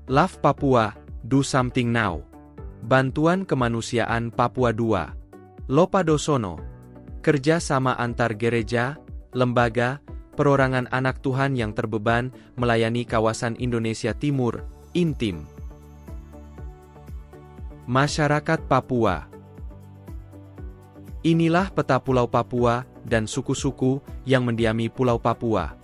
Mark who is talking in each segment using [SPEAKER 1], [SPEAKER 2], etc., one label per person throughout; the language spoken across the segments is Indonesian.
[SPEAKER 1] Love Papua, Do Something Now. Bantuan Kemanusiaan Papua II. Lopadosono. Kerja sama antar gereja, lembaga, perorangan anak Tuhan yang terbeban melayani kawasan Indonesia Timur, Intim. Masyarakat Papua. Inilah peta Pulau Papua dan suku-suku yang mendiami Pulau Papua.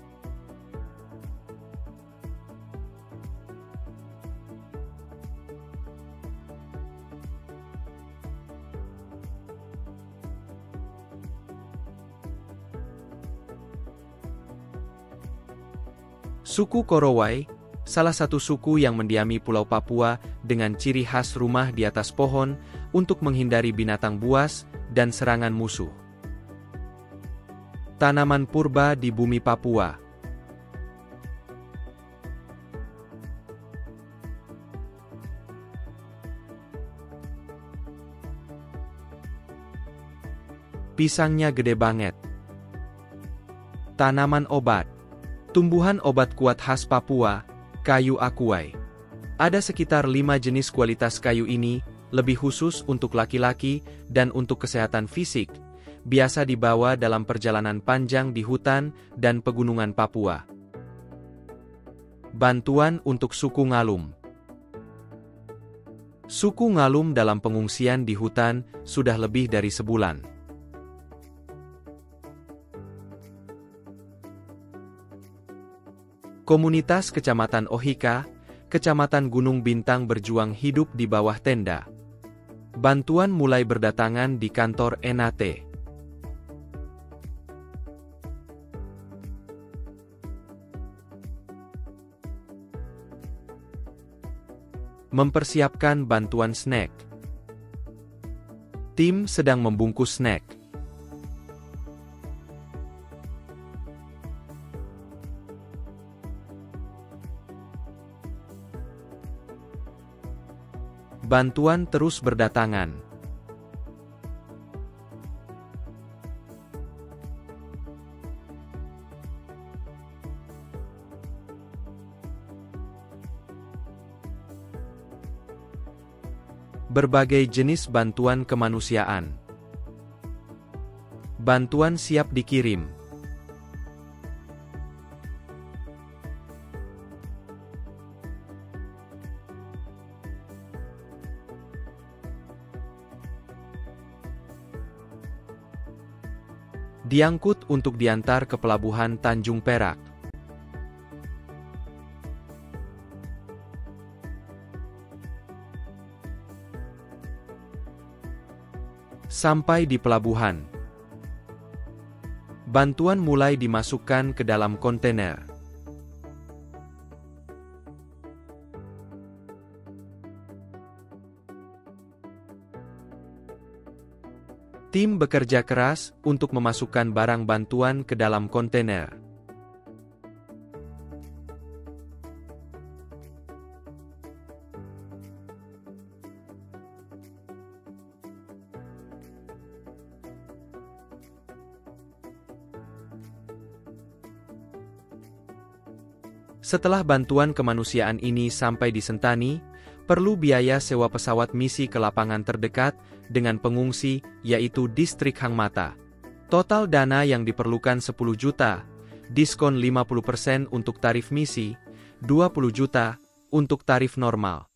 [SPEAKER 1] Suku Korowai, salah satu suku yang mendiami Pulau Papua dengan ciri khas rumah di atas pohon untuk menghindari binatang buas dan serangan musuh. Tanaman purba di bumi Papua. Pisangnya gede banget. Tanaman obat. Tumbuhan obat kuat khas Papua, kayu akuai. Ada sekitar 5 jenis kualitas kayu ini, lebih khusus untuk laki-laki dan untuk kesehatan fisik, biasa dibawa dalam perjalanan panjang di hutan dan pegunungan Papua. Bantuan untuk suku Ngalum. Suku Ngalum dalam pengungsian di hutan sudah lebih dari sebulan. Komunitas Kecamatan Ohika, Kecamatan Gunung Bintang berjuang hidup di bawah tenda. Bantuan mulai berdatangan di kantor NAT. Mempersiapkan bantuan snack. Tim sedang membungkus snack. Bantuan terus berdatangan. Berbagai jenis bantuan kemanusiaan. Bantuan siap dikirim. Diangkut untuk diantar ke pelabuhan Tanjung Perak. Sampai di pelabuhan, bantuan mulai dimasukkan ke dalam kontainer. Tim bekerja keras untuk memasukkan barang bantuan ke dalam kontainer. Setelah bantuan kemanusiaan ini sampai di Sentani, perlu biaya sewa pesawat misi ke lapangan terdekat dengan pengungsi, yaitu Distrik Hangmata. Total dana yang diperlukan 10 juta, diskon 50% untuk tarif misi, 20 juta untuk tarif normal.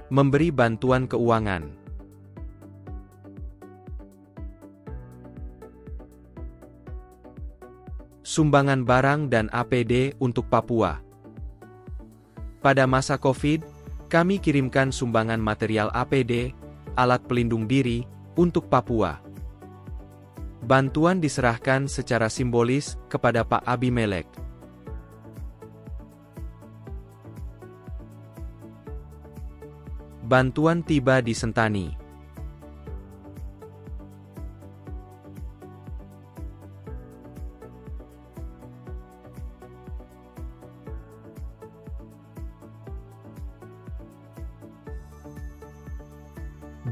[SPEAKER 1] Memberi bantuan keuangan. Sumbangan barang dan APD untuk Papua. Pada masa COVID, kami kirimkan sumbangan material APD, alat pelindung diri, untuk Papua. Bantuan diserahkan secara simbolis kepada Pak Abimelek. Bantuan tiba di Sentani.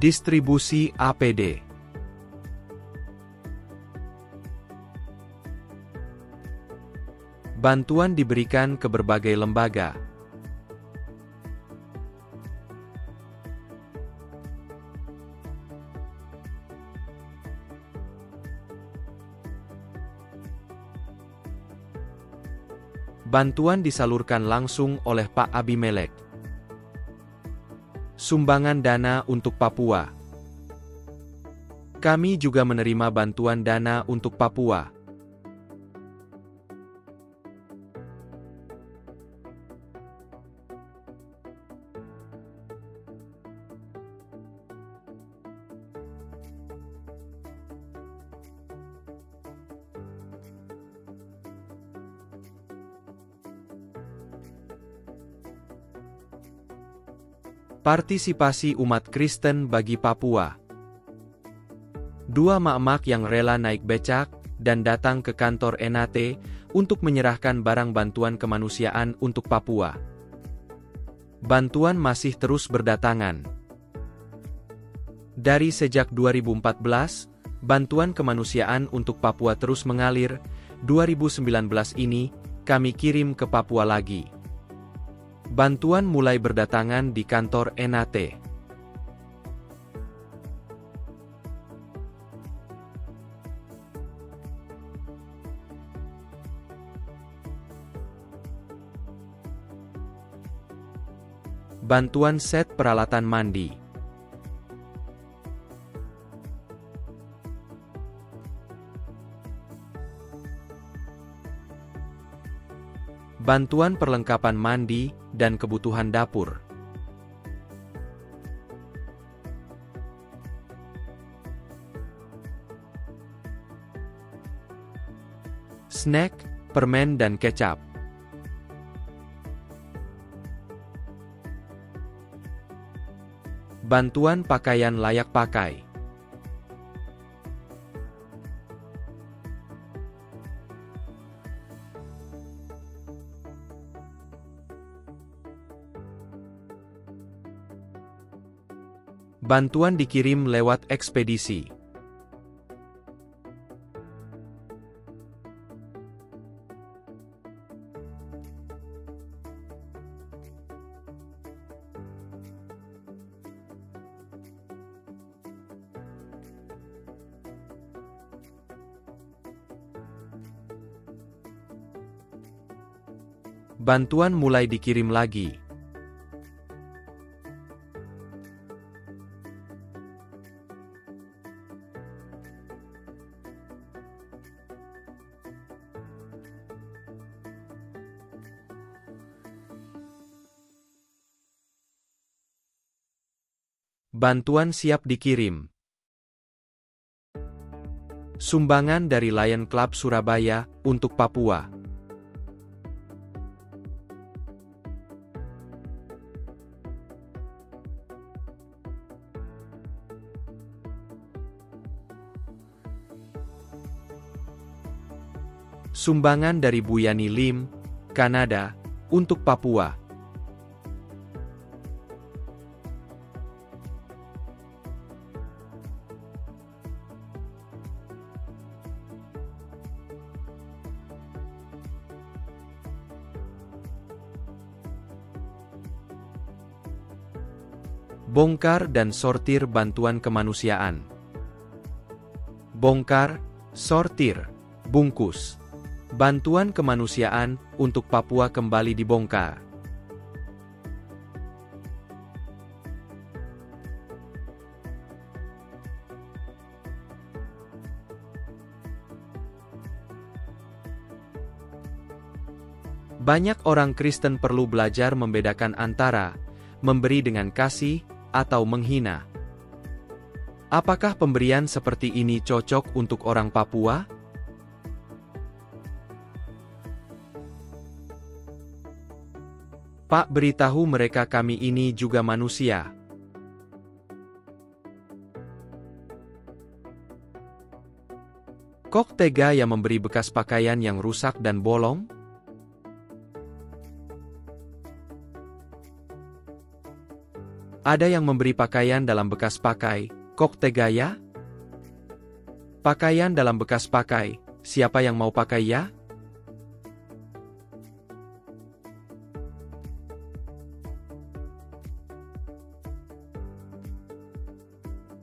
[SPEAKER 1] Distribusi APD. Bantuan diberikan ke berbagai lembaga. Bantuan disalurkan langsung oleh Pak Abimelek. Sumbangan dana untuk Papua. Kami juga menerima bantuan dana untuk Papua. Partisipasi umat Kristen bagi Papua. 2 mak-mak yang rela naik becak dan datang ke kantor ENATE untuk menyerahkan barang bantuan kemanusiaan untuk Papua. Bantuan masih terus berdatangan. Dari sejak 2014, bantuan kemanusiaan untuk Papua terus mengalir. 2019 ini, kami kirim ke Papua lagi. Bantuan mulai berdatangan di kantor ENATE. Bantuan set peralatan mandi. Bantuan perlengkapan mandi dan kebutuhan dapur. Snack, permen dan kecap. Bantuan pakaian layak pakai. Bantuan dikirim lewat ekspedisi. Bantuan mulai dikirim lagi. Bantuan siap dikirim. Sumbangan dari Lion Club Surabaya untuk Papua. Sumbangan dari Bu Yani Lim, Kanada, untuk Papua. Bongkar dan sortir bantuan kemanusiaan. Bongkar, sortir, bungkus. Bantuan kemanusiaan untuk Papua kembali dibongkar. Banyak orang Kristen perlu belajar membedakan antara memberi dengan kasih atau menghina. Apakah pemberian seperti ini cocok untuk orang Papua? Pak, beritahu mereka kami ini juga manusia. Kok tega ya memberi bekas pakaian yang rusak dan bolong? Ada yang memberi pakaian dalam bekas pakai, kok tega ya? Pakaian dalam bekas pakai, siapa yang mau pakai ya?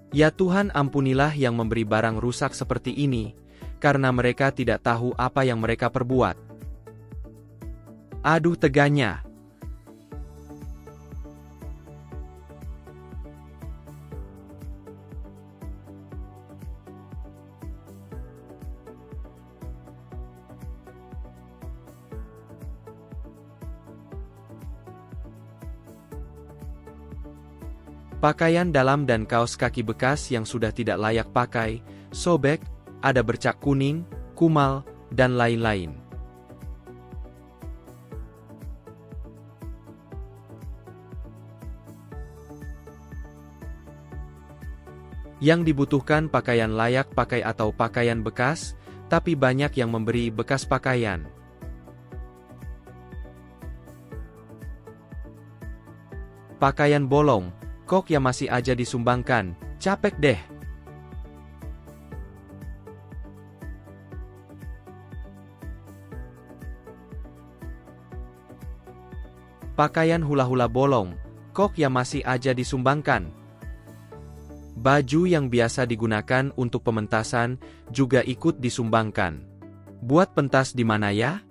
[SPEAKER 1] Ya Tuhan, ampunilah yang memberi barang rusak seperti ini, karena mereka tidak tahu apa yang mereka perbuat. Aduh teganya. Pakaian dalam dan kaos kaki bekas yang sudah tidak layak pakai, sobek, ada bercak kuning, kumal, dan lain-lain. Yang dibutuhkan pakaian layak pakai atau pakaian bekas, tapi banyak yang memberi bekas pakaian. Pakaian bolong, kok ya masih aja disumbangkan, capek deh. Pakaian hula-hula bolong, kok ya masih aja disumbangkan. Baju yang biasa digunakan untuk pementasan juga ikut disumbangkan. Buat pentas di mana ya?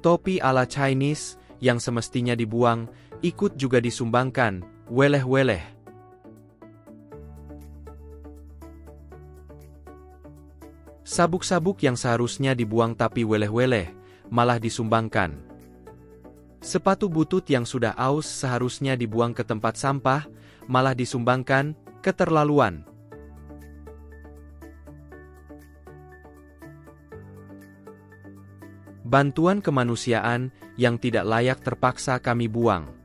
[SPEAKER 1] Topi ala Chinese yang semestinya dibuang, ikut juga disumbangkan. Weleh-weleh. Sabuk-sabuk yang seharusnya dibuang tapi weleh-weleh, malah disumbangkan. Sepatu butut yang sudah aus seharusnya dibuang ke tempat sampah, malah disumbangkan, keterlaluan. Bantuan kemanusiaan yang tidak layak terpaksa kami buang.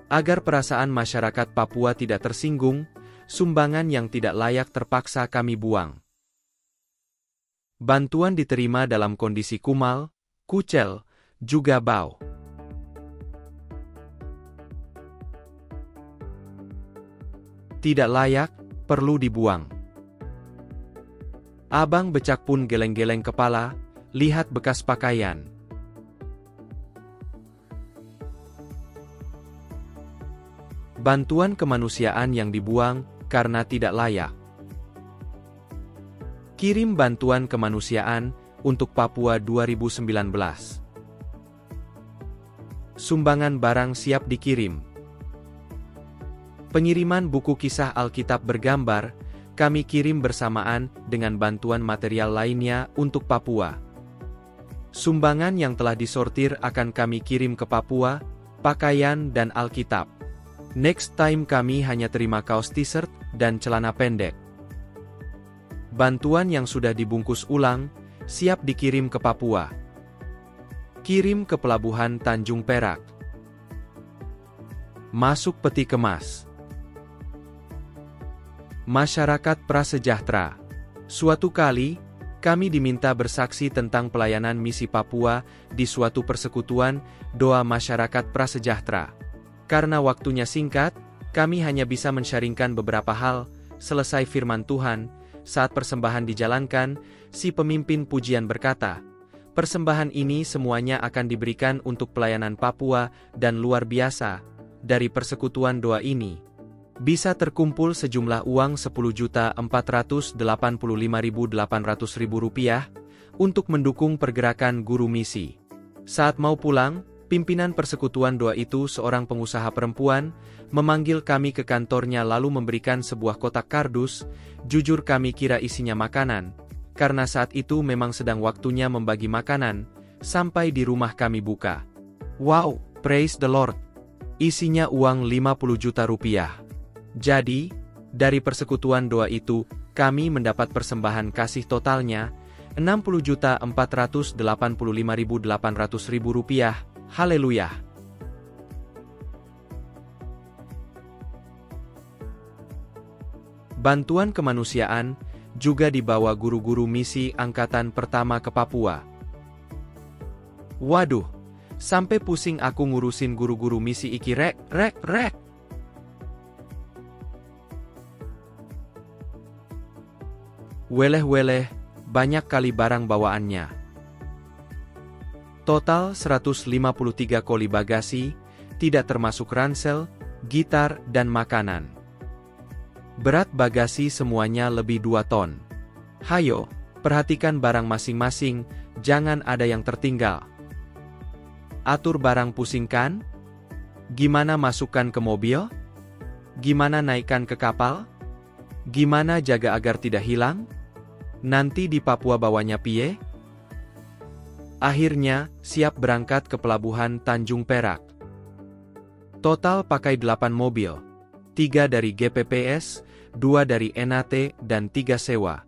[SPEAKER 1] Agar perasaan masyarakat Papua tidak tersinggung, sumbangan yang tidak layak terpaksa kami buang. Bantuan diterima dalam kondisi kumal, kucel, juga bau. Tidak layak, perlu dibuang. Abang becak pun geleng-geleng kepala, lihat bekas pakaian. Bantuan kemanusiaan yang dibuang karena tidak layak. Kirim bantuan kemanusiaan untuk Papua 2019. Sumbangan barang siap dikirim. Pengiriman buku kisah Alkitab bergambar, kami kirim bersamaan dengan bantuan material lainnya untuk Papua. Sumbangan yang telah disortir akan kami kirim ke Papua, pakaian dan Alkitab. Next time kami hanya terima kaos t-shirt dan celana pendek. Bantuan yang sudah dibungkus ulang, siap dikirim ke Papua. Kirim ke Pelabuhan Tanjung Perak. Masuk peti kemas. Masyarakat prasejahtera. Suatu kali, kami diminta bersaksi tentang pelayanan misi Papua di suatu persekutuan doa masyarakat prasejahtera. Karena waktunya singkat, kami hanya bisa mensharingkan beberapa hal. Selesai firman Tuhan, saat persembahan dijalankan, si pemimpin pujian berkata, "Persembahan ini semuanya akan diberikan untuk pelayanan Papua dan luar biasa. Dari persekutuan doa ini, bisa terkumpul sejumlah uang Rp10.485.800 untuk mendukung pergerakan guru misi." Saat mau pulang, pimpinan persekutuan doa itu, seorang pengusaha perempuan, memanggil kami ke kantornya lalu memberikan sebuah kotak kardus. Jujur kami kira isinya makanan, karena saat itu memang sedang waktunya membagi makanan. Sampai di rumah kami buka. Wow, praise the Lord. Isinya uang Rp50 juta. Jadi, dari persekutuan doa itu, kami mendapat persembahan kasih totalnya Rp60.485.800. Haleluya. Bantuan kemanusiaan juga dibawa guru-guru misi angkatan pertama ke Papua. Waduh, sampai pusing aku ngurusin guru-guru misi iki rek. Weleh-weleh, banyak kali barang bawaannya. Total 153 koli bagasi, tidak termasuk ransel, gitar, dan makanan. Berat bagasi semuanya lebih 2 ton. Hayo, perhatikan barang masing-masing, jangan ada yang tertinggal. Atur barang pusing kan? Gimana masukkan ke mobil? Gimana naikkan ke kapal? Gimana jaga agar tidak hilang? Nanti di Papua bawanya piye? Akhirnya, siap berangkat ke pelabuhan Tanjung Perak. Total pakai 8 mobil. 3 dari GPPS, 2 dari NAT, dan 3 sewa.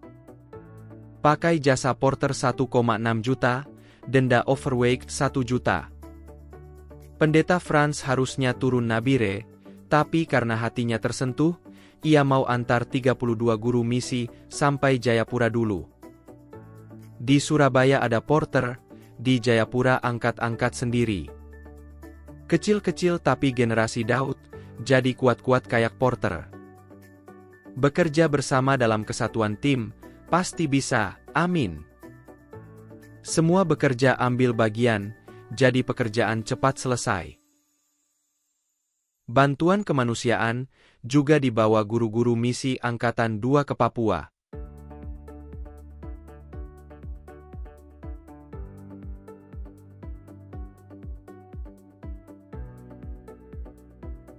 [SPEAKER 1] Pakai jasa porter 1,6 juta, denda overweight 1 juta. Pendeta Franz harusnya turun Nabire, tapi karena hatinya tersentuh, ia mau antar 32 guru misi sampai Jayapura dulu. Di Surabaya ada porter, di Jayapura angkat-angkat sendiri. Kecil-kecil tapi generasi Daud, jadi kuat-kuat kayak porter. Bekerja bersama dalam kesatuan tim, pasti bisa, amin. Semua bekerja ambil bagian, jadi pekerjaan cepat selesai. Bantuan kemanusiaan juga dibawa guru-guru misi Angkatan 2 ke Papua.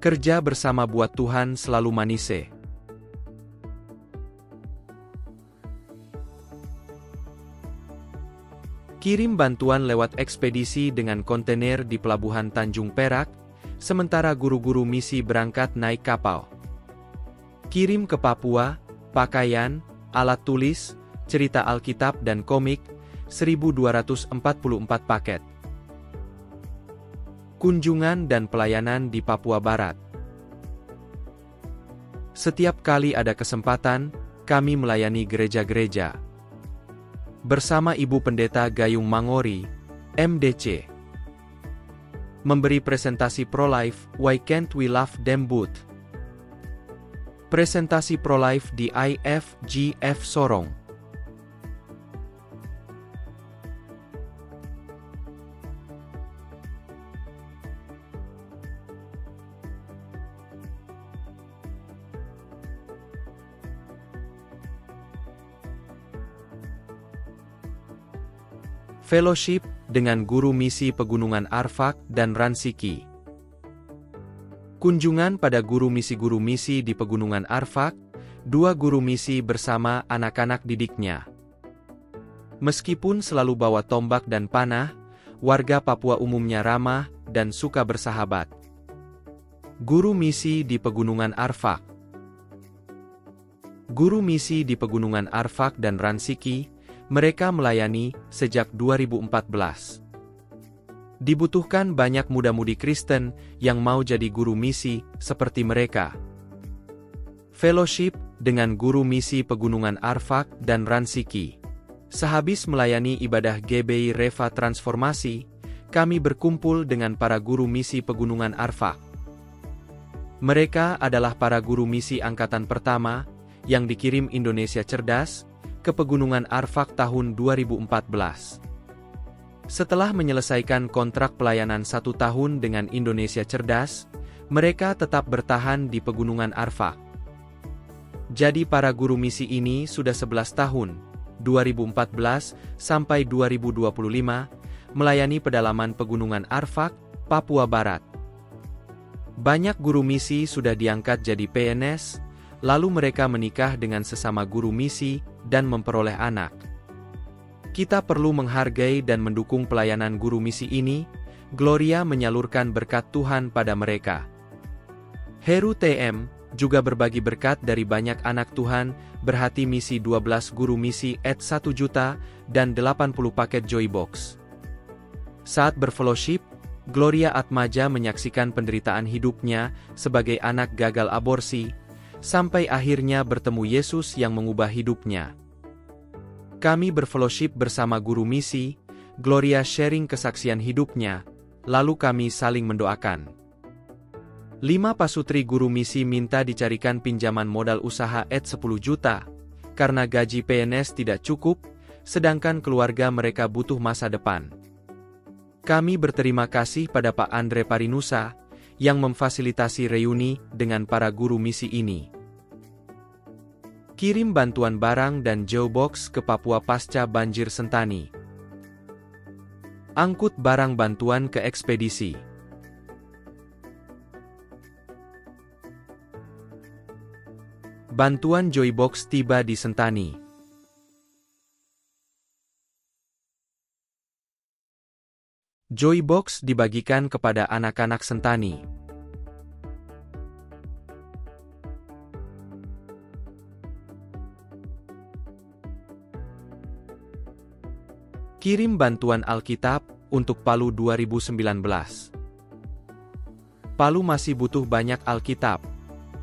[SPEAKER 1] Kerja bersama buat Tuhan selalu manise. Kirim bantuan lewat ekspedisi dengan kontainer di Pelabuhan Tanjung Perak, sementara guru-guru misi berangkat naik kapal. Kirim ke Papua, pakaian, alat tulis, cerita Alkitab dan komik, 1244 paket. Kunjungan dan pelayanan di Papua Barat. Setiap kali ada kesempatan, kami melayani gereja-gereja. Bersama Ibu Pendeta Gayung Mangori, MDC. Memberi presentasi pro-life, Why Can't We Love Them Both? Presentasi pro-life di IFGF Sorong. Fellowship dengan guru misi Pegunungan Arfak dan Ransiki. Kunjungan pada guru misi di Pegunungan Arfak, 2 guru misi bersama anak-anak didiknya. Meskipun selalu bawa tombak dan panah, warga Papua umumnya ramah dan suka bersahabat. Guru misi di Pegunungan Arfak. Guru misi di Pegunungan Arfak dan Ransiki, mereka melayani sejak 2014. Dibutuhkan banyak muda-mudi Kristen yang mau jadi guru misi seperti mereka. Fellowship dengan guru misi Pegunungan Arfak dan Ransiki. Sehabis melayani ibadah GBI Reva Transformasi, kami berkumpul dengan para guru misi Pegunungan Arfak. Mereka adalah para guru misi angkatan pertama yang dikirim Indonesia Cerdas ke Pegunungan Arfak tahun 2014. Setelah menyelesaikan kontrak pelayanan 1 tahun dengan Indonesia Cerdas, mereka tetap bertahan di Pegunungan Arfak. Jadi para guru misi ini sudah 11 tahun, 2014 sampai 2025, melayani pedalaman Pegunungan Arfak, Papua Barat. Banyak guru misi sudah diangkat jadi PNS, lalu mereka menikah dengan sesama guru misi dan memperoleh anak. Kita perlu menghargai dan mendukung pelayanan guru misi ini. Gloria menyalurkan berkat Tuhan pada mereka. Heru TM juga berbagi berkat dari banyak anak Tuhan, berhati misi 12 guru misi @ 1 juta dan 80 paket Joybox. Saat berfellowship, Gloria Atmaja menyaksikan penderitaan hidupnya sebagai anak gagal aborsi, sampai akhirnya bertemu Yesus yang mengubah hidupnya. Kami berfellowship bersama guru misi, Gloria sharing kesaksian hidupnya, lalu kami saling mendoakan. 5 pasutri guru misi minta dicarikan pinjaman modal usaha @ 10 juta, karena gaji PNS tidak cukup, sedangkan keluarga mereka butuh masa depan. Kami berterima kasih pada Pak Andre Parinusa, yang memfasilitasi reuni dengan para guru misi ini. Kirim bantuan barang dan Joybox ke Papua pasca banjir Sentani. Angkut barang bantuan ke ekspedisi. Bantuan Joybox tiba di Sentani. Joybox dibagikan kepada anak-anak Sentani. Kirim bantuan Alkitab untuk Palu 2019. Palu masih butuh banyak Alkitab.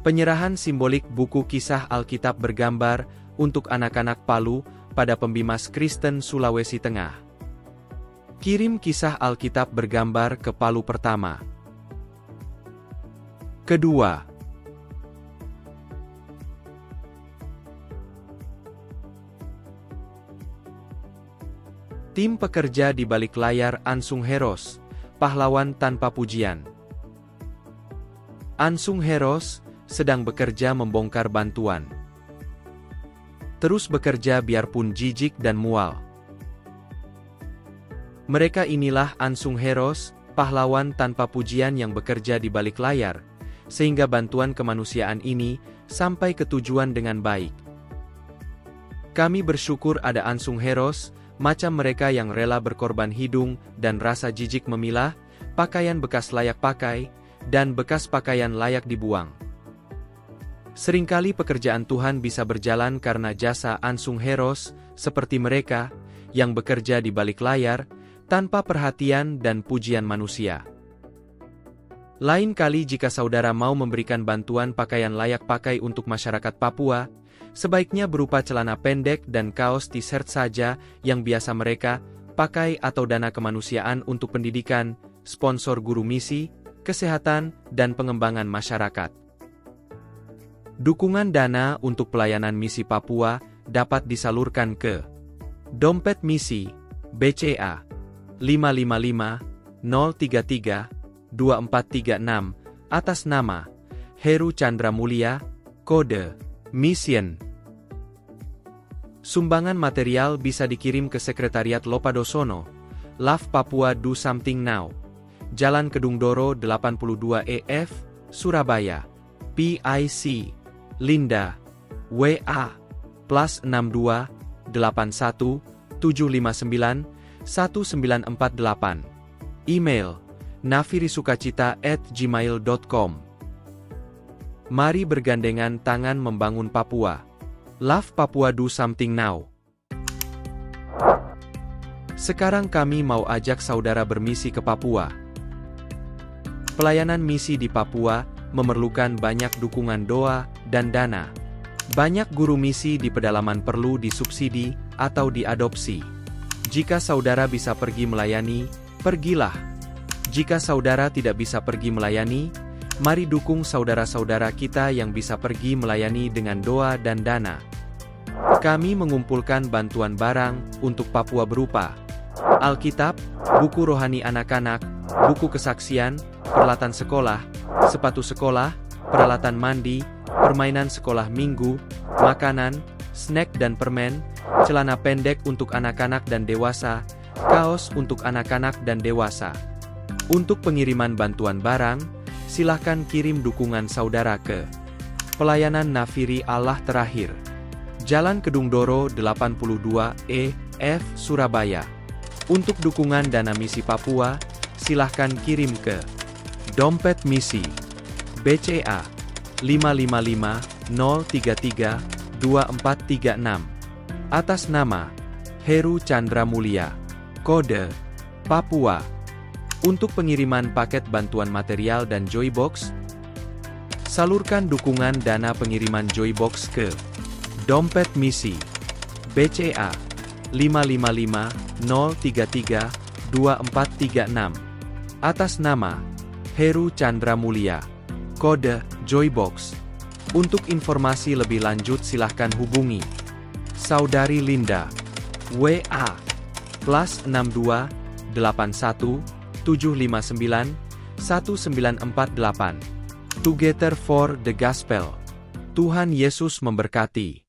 [SPEAKER 1] Penyerahan simbolik buku kisah Alkitab bergambar untuk anak-anak Palu pada Pembimas Kristen Sulawesi Tengah. Kirim kisah Alkitab bergambar ke Palu pertama. Kedua. Tim pekerja di balik layar Ansung Heros, pahlawan tanpa pujian. Ansung Heros sedang bekerja membongkar bantuan. Terus bekerja biarpun jijik dan mual. Mereka inilah Ansung Heros, pahlawan tanpa pujian yang bekerja di balik layar, sehingga bantuan kemanusiaan ini sampai ke tujuan dengan baik. Kami bersyukur ada Ansung Heros, macam mereka yang rela berkorban hidung dan rasa jijik memilah pakaian bekas layak pakai, dan bekas pakaian layak dibuang. Seringkali pekerjaan Tuhan bisa berjalan karena jasa Ansung Heros, seperti mereka, yang bekerja di balik layar, tanpa perhatian dan pujian manusia. Lain kali jika saudara mau memberikan bantuan pakaian layak pakai untuk masyarakat Papua, sebaiknya berupa celana pendek dan kaos t-shirt saja yang biasa mereka pakai atau dana kemanusiaan untuk pendidikan, sponsor guru misi, kesehatan, dan pengembangan masyarakat. Dukungan dana untuk pelayanan misi Papua dapat disalurkan ke Dompet Misi, BCA, 555-033-2436, atas nama Heru Chandra Mulia, kode Mission. Sumbangan material bisa dikirim ke Sekretariat Lopadosono, LAV Papua Do Something Now, Jalan Kedung Doro 82 EF, Surabaya, PIC, Linda, WA, +62 81 759 1948, email, nafirisukacita@gmail.com. Mari bergandengan tangan membangun Papua. Love Papua Do Something Now. Sekarang kami mau ajak saudara bermisi ke Papua. Pelayanan misi di Papua memerlukan banyak dukungan doa dan dana. Banyak guru misi di pedalaman perlu disubsidi atau diadopsi. Jika saudara bisa pergi melayani, pergilah. Jika saudara tidak bisa pergi melayani, mari dukung saudara-saudara kita yang bisa pergi melayani dengan doa dan dana. Kami mengumpulkan bantuan barang untuk Papua berupa Alkitab, buku rohani anak-anak, buku kesaksian, peralatan sekolah, sepatu sekolah, peralatan mandi, permainan sekolah minggu, makanan, snack dan permen, celana pendek untuk anak-anak dan dewasa, kaos untuk anak-anak dan dewasa. Untuk pengiriman bantuan barang, silahkan kirim dukungan saudara ke Pelayanan Nafiri Allah Terakhir, Jalan Kedung Doro 82 EF, Surabaya. Untuk dukungan dana misi Papua, silahkan kirim ke Dompet Misi, BCA, 555-033-2436, atas nama Heru Chandra Mulia, kode Papua. Untuk pengiriman paket bantuan material dan Joybox, salurkan dukungan dana pengiriman Joybox ke Dompet Misi, BCA, 555-033-2436, atas nama Heru Chandra Mulia, kode Joybox. Untuk informasi lebih lanjut silahkan hubungi Saudari Linda, WA, +62 81 759 1948. Together for the Gospel. Tuhan Yesus memberkati.